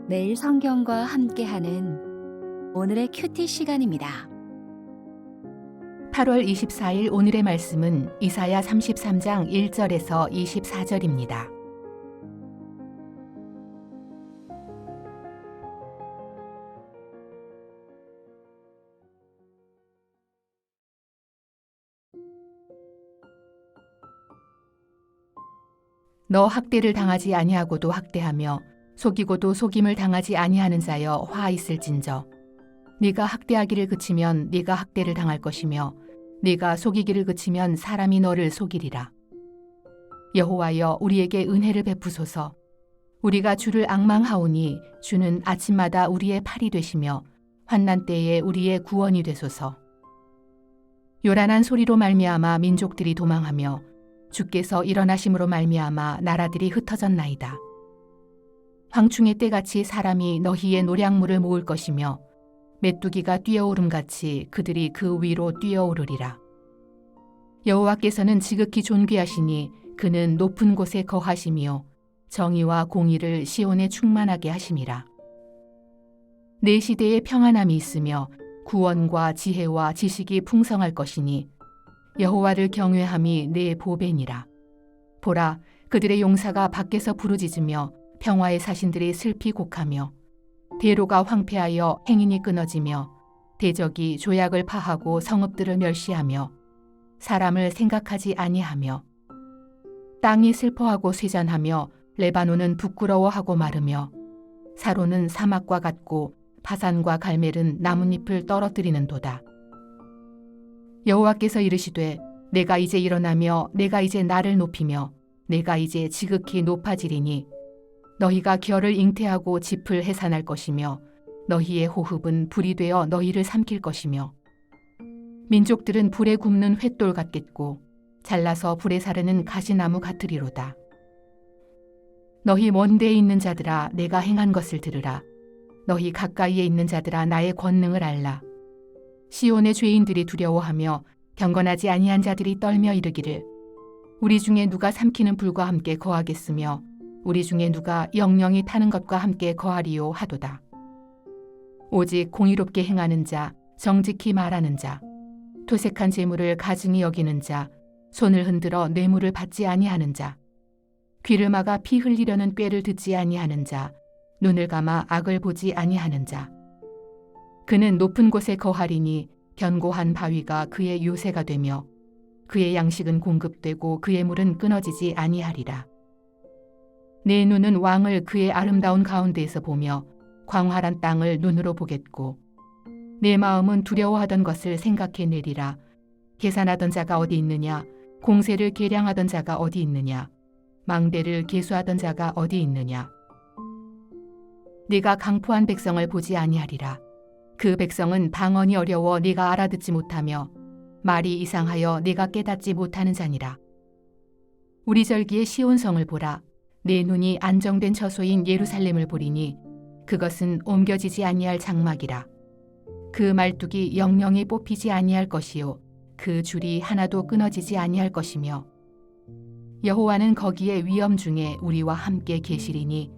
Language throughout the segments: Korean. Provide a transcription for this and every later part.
매일 성경과 함께하는 오늘의 큐티 시간입니다. 8월 24일 오늘의 말씀은 이사야 33장 1절에서 24절입니다. 너 학대를 당하지 아니하고도 학대하며 속이고도 속임을 당하지 아니하는 자여 화 있을진저. 네가 학대하기를 그치면 네가 학대를 당할 것이며 네가 속이기를 그치면 사람이 너를 속이리라. 여호와여, 우리에게 은혜를 베푸소서. 우리가 주를 앙망하오니 주는 아침마다 우리의 팔이 되시며 환난 때에 우리의 구원이 되소서. 요란한 소리로 말미암아 민족들이 도망하며 주께서 일어나심으로 말미암아 나라들이 흩어졌나이다. 황충의 때같이 사람이 너희의 노량물을 모을 것이며 메뚜기가 뛰어오름같이 그들이 그 위로 뛰어오르리라. 여호와께서는 지극히 존귀하시니 그는 높은 곳에 거하시며 정의와 공의를 시온에 충만하게 하심이라. 내 시대에 평안함이 있으며 구원과 지혜와 지식이 풍성할 것이니 여호와를 경외함이 내 보배니라. 보라, 그들의 용사가 밖에서 부르짖으며 평화의 사신들이 슬피 곡하며 대로가 황폐하여 행인이 끊어지며 대적이 조약을 파하고 성읍들을 멸시하며 사람을 생각하지 아니하며 땅이 슬퍼하고 쇠잔하며 레바논은 부끄러워하고 마르며 사로는 사막과 같고 바산과 갈멜은 나뭇잎을 떨어뜨리는도다. 여호와께서 이르시되 내가 이제 일어나며 내가 이제 나를 높이며 내가 이제 지극히 높아지리니 너희가 결을 잉태하고 짚을 해산할 것이며 너희의 호흡은 불이 되어 너희를 삼킬 것이며 민족들은 불에 굽는 횃돌 같겠고 잘라서 불에 사르는 가시나무 같으리로다. 너희 먼 데에 있는 자들아, 내가 행한 것을 들으라. 너희 가까이에 있는 자들아, 나의 권능을 알라. 시온의 죄인들이 두려워하며 경건하지 아니한 자들이 떨며 이르기를 우리 중에 누가 삼키는 불과 함께 거하겠으며 우리 중에 누가 영영이 타는 것과 함께 거하리요 하도다. 오직 공의롭게 행하는 자, 정직히 말하는 자, 토색한 재물을 가증히 여기는 자, 손을 흔들어 뇌물을 받지 아니하는 자, 귀를 막아 피 흘리려는 꾀를 듣지 아니하는 자, 눈을 감아 악을 보지 아니하는 자. 그는 높은 곳에 거하리니 견고한 바위가 그의 요새가 되며 그의 양식은 공급되고 그의 물은 끊어지지 아니하리라. 내 눈은 왕을 그의 아름다운 가운데에서 보며 광활한 땅을 눈으로 보겠고 내 마음은 두려워하던 것을 생각해내리라. 계산하던 자가 어디 있느냐? 공세를 계량하던 자가 어디 있느냐? 망대를 계수하던 자가 어디 있느냐? 네가 강포한 백성을 보지 아니하리라. 그 백성은 방언이 어려워 네가 알아듣지 못하며 말이 이상하여 네가 깨닫지 못하는 자니라. 우리 절기의 시온성을 보라. 내 눈이 안정된 처소인 예루살렘을 보리니 그것은 옮겨지지 아니할 장막이라. 그 말뚝이 영영이 뽑히지 아니할 것이요 그 줄이 하나도 끊어지지 아니할 것이며 여호와는 거기에 위엄 중에 우리와 함께 계시리니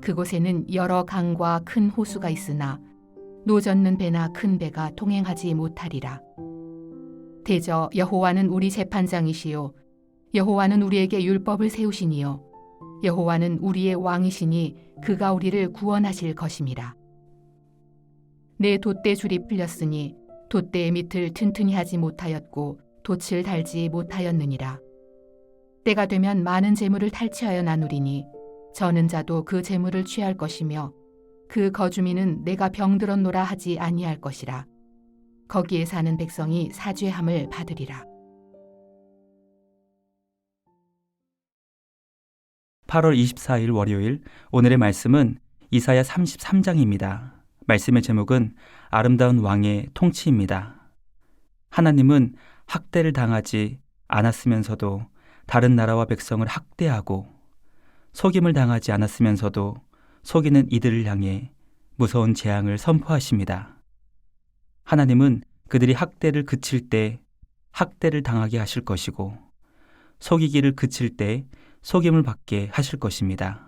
그곳에는 여러 강과 큰 호수가 있으나 노젓는 배나 큰 배가 통행하지 못하리라. 대저 여호와는 우리 재판장이시요 여호와는 우리에게 율법을 세우시니요 여호와는 우리의 왕이시니 그가 우리를 구원하실 것임이라. 내 돛대 줄이 풀렸으니 돛대의 밑을 튼튼히 하지 못하였고 돛을 달지 못하였느니라. 때가 되면 많은 재물을 탈취하여 나누리니 저는 자도 그 재물을 취할 것이며 그 거주민은 내가 병들었노라 하지 아니할 것이라. 거기에 사는 백성이 사죄함을 받으리라. 8월 24일 월요일 오늘의 말씀은 이사야 33장입니다. 말씀의 제목은 아름다운 왕의 통치입니다. 하나님은 학대를 당하지 않았으면서도 다른 나라와 백성을 학대하고 속임을 당하지 않았으면서도 속이는 이들을 향해 무서운 재앙을 선포하십니다. 하나님은 그들이 학대를 그칠 때 학대를 당하게 하실 것이고 속이기를 그칠 때 속임을 받게 하실 것입니다.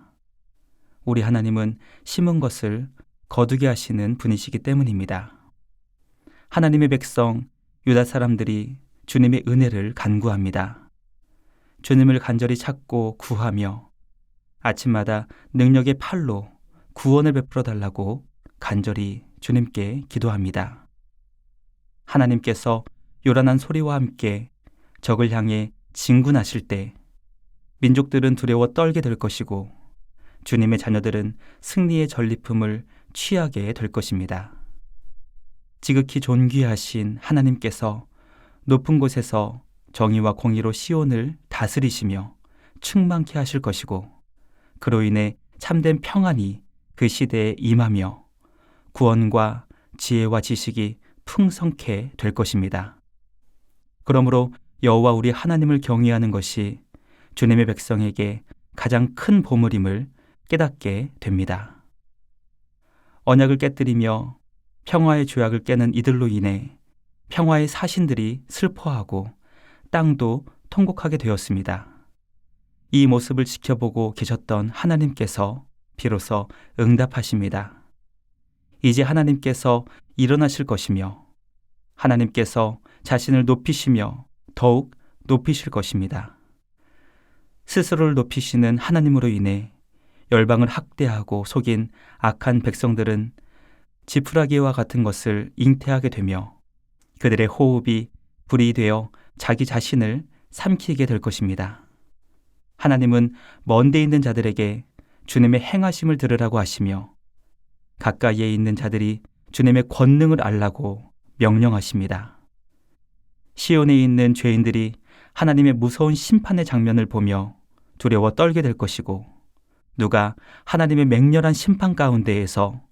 우리 하나님은 심은 것을 거두게 하시는 분이시기 때문입니다. 하나님의 백성 유다 사람들이 주님의 은혜를 간구합니다. 주님을 간절히 찾고 구하며 아침마다 능력의 팔로 구원을 베풀어 달라고 간절히 주님께 기도합니다. 하나님께서 요란한 소리와 함께 적을 향해 진군하실 때 민족들은 두려워 떨게 될 것이고 주님의 자녀들은 승리의 전리품을 취하게 될 것입니다. 지극히 존귀하신 하나님께서 높은 곳에서 정의와 공의로 시온을 다스리시며 충만케 하실 것이고 그로 인해 참된 평안이 그 시대에 임하며 구원과 지혜와 지식이 풍성케 될 것입니다. 그러므로 여호와 우리 하나님을 경외하는 것이 주님의 백성에게 가장 큰 보물임을 깨닫게 됩니다. 언약을 깨뜨리며 평화의 조약을 깨는 이들로 인해 평화의 사신들이 슬퍼하고 땅도 통곡하게 되었습니다. 이 모습을 지켜보고 계셨던 하나님께서 비로소 응답하십니다. 이제 하나님께서 일어나실 것이며 하나님께서 자신을 높이시며 더욱 높이실 것입니다. 스스로를 높이시는 하나님으로 인해 열방을 학대하고 속인 악한 백성들은 지푸라기와 같은 것을 잉태하게 되며 그들의 호흡이 불이 되어 자기 자신을 삼키게 될 것입니다. 하나님은 먼데 있는 자들에게 주님의 행하심을 들으라고 하시며 가까이에 있는 자들이 주님의 권능을 알라고 명령하십니다. 시온에 있는 죄인들이 하나님의 무서운 심판의 장면을 보며 두려워 떨게 될 것이고 누가 하나님의 맹렬한 심판 가운데에서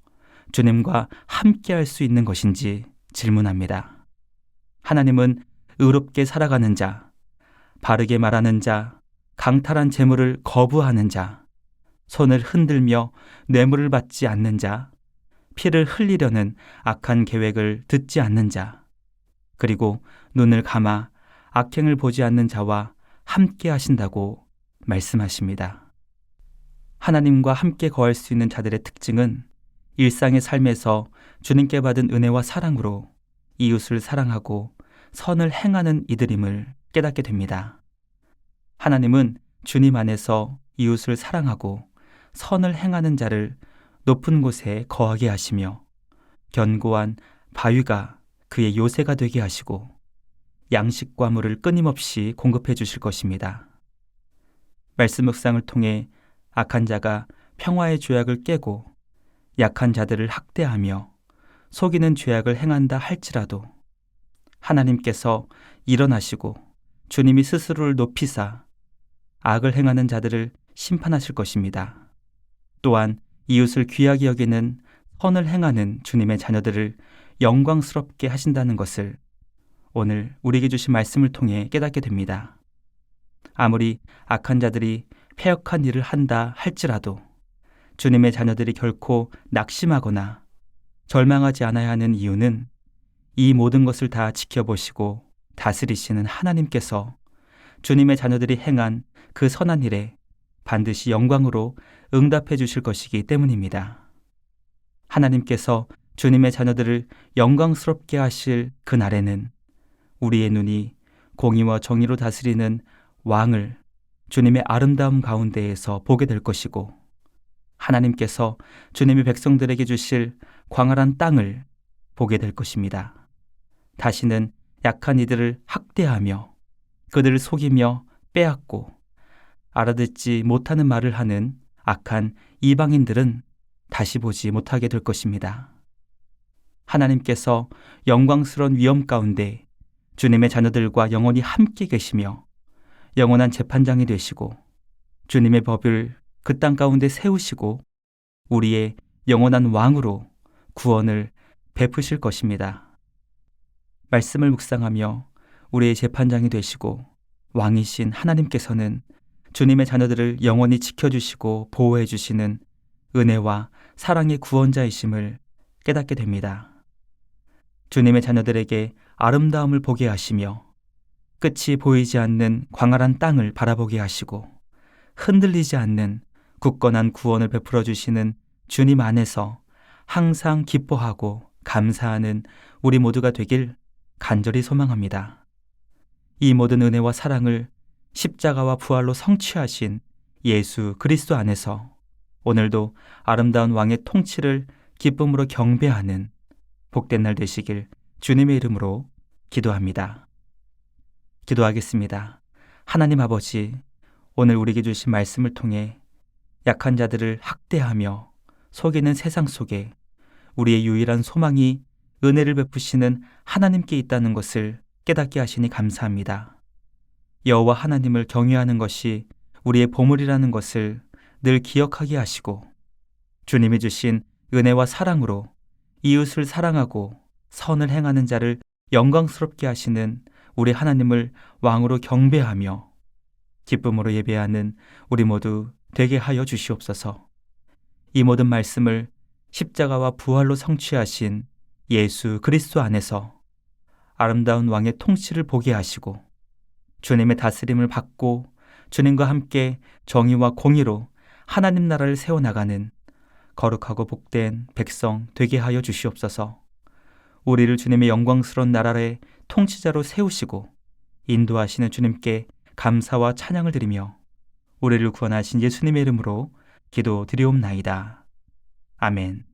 주님과 함께할 수 있는 것인지 질문합니다. 하나님은 의롭게 살아가는 자, 바르게 말하는 자, 강탈한 재물을 거부하는 자, 손을 흔들며 뇌물을 받지 않는 자, 피를 흘리려는 악한 계획을 듣지 않는 자, 그리고 눈을 감아 악행을 보지 않는 자와 함께 하신다고 말씀하십니다. 하나님과 함께 거할 수 있는 자들의 특징은 일상의 삶에서 주님께 받은 은혜와 사랑으로 이웃을 사랑하고 선을 행하는 이들임을 깨닫게 됩니다. 하나님은 주님 안에서 이웃을 사랑하고 선을 행하는 자를 높은 곳에 거하게 하시며 견고한 바위가 그의 요새가 되게 하시고 양식과 물을 끊임없이 공급해 주실 것입니다. 말씀 묵상을 통해 악한 자가 평화의 조약을 깨고 약한 자들을 학대하며 속이는 죄악을 행한다 할지라도 하나님께서 일어나시고 주님이 스스로를 높이사 악을 행하는 자들을 심판하실 것입니다. 또한 이웃을 귀하게 여기는 선을 행하는 주님의 자녀들을 영광스럽게 하신다는 것을 오늘 우리에게 주신 말씀을 통해 깨닫게 됩니다. 아무리 악한 자들이 패역한 일을 한다 할지라도 주님의 자녀들이 결코 낙심하거나 절망하지 않아야 하는 이유는 이 모든 것을 다 지켜보시고 다스리시는 하나님께서 주님의 자녀들이 행한 그 선한 일에 반드시 영광으로 응답해 주실 것이기 때문입니다. 하나님께서 주님의 자녀들을 영광스럽게 하실 그 날에는 우리의 눈이 공의와 정의로 다스리는 왕을 주님의 아름다움 가운데에서 보게 될 것이고 하나님께서 주님의 백성들에게 주실 광활한 땅을 보게 될 것입니다. 다시는 약한 이들을 학대하며 그들을 속이며 빼앗고 알아듣지 못하는 말을 하는 악한 이방인들은 다시 보지 못하게 될 것입니다. 하나님께서 영광스러운 위엄 가운데 주님의 자녀들과 영원히 함께 계시며 영원한 재판장이 되시고 주님의 법을 그 땅 가운데 세우시고 우리의 영원한 왕으로 구원을 베푸실 것입니다. 말씀을 묵상하며 우리의 재판장이 되시고 왕이신 하나님께서는 주님의 자녀들을 영원히 지켜주시고 보호해 주시는 은혜와 사랑의 구원자이심을 깨닫게 됩니다. 주님의 자녀들에게 아름다움을 보게 하시며 끝이 보이지 않는 광활한 땅을 바라보게 하시고 흔들리지 않는 굳건한 구원을 베풀어 주시는 주님 안에서 항상 기뻐하고 감사하는 우리 모두가 되길 간절히 소망합니다. 이 모든 은혜와 사랑을 십자가와 부활로 성취하신 예수 그리스도 안에서 오늘도 아름다운 왕의 통치를 기쁨으로 경배하는 복된 날 되시길 주님의 이름으로 기도합니다. 기도하겠습니다. 하나님 아버지, 오늘 우리에게 주신 말씀을 통해 약한 자들을 학대하며 속이는 세상 속에 우리의 유일한 소망이 은혜를 베푸시는 하나님께 있다는 것을 깨닫게 하시니 감사합니다. 여호와 하나님을 경외하는 것이 우리의 보물이라는 것을 늘 기억하게 하시고 주님이 주신 은혜와 사랑으로 이웃을 사랑하고 선을 행하는 자를 영광스럽게 하시는 우리 하나님을 왕으로 경배하며 기쁨으로 예배하는 우리 모두 되게 하여 주시옵소서. 이 모든 말씀을 십자가와 부활로 성취하신 예수 그리스도 안에서 아름다운 왕의 통치를 보게 하시고 주님의 다스림을 받고 주님과 함께 정의와 공의로 하나님 나라를 세워나가는 거룩하고 복된 백성 되게 하여 주시옵소서. 우리를 주님의 영광스러운 나라의 통치자로 세우시고 인도하시는 주님께 감사와 찬양을 드리며 우리를 구원하신 예수님의 이름으로 기도드리옵나이다. 아멘.